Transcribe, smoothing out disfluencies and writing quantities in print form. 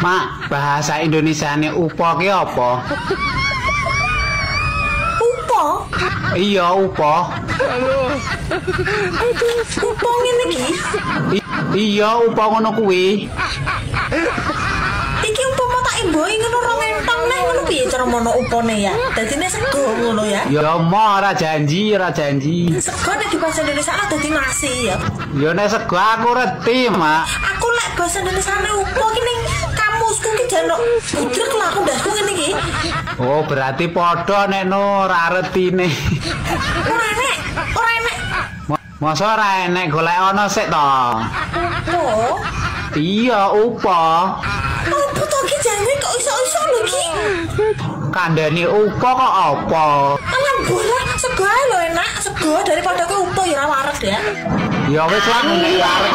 Mak, bahasa Indonesiane upo ki apa? Upo? Iya, upo. Upo ngene iki? Iya, upo ngono kuwi. Iki umpama tak emboi ngono rong entong nek ngono piye cara mono upone ya? Dadine sego ngono ya. Ya mo ora janji, ora janji. Sego nek di bahasa Indonesia dadi nasi ya. Ya nek sego aku reti, Mak. Aku lek bahasa Indonesia upo ki ning kamusku ki jano budrek lah aku ndasku ngene iki. Oh, berarti padha nek no ora retine. Ora enek, ora enek. Masa ora enek golek ana sik to. Oh. Iya, upo. Apa to ki jane kok iso-iso lho ki? Kandhane upo kok apa? Alam bola sego ae lho enak, sego daripada ke upo ya ora waret ya. Ya wis lah nek arep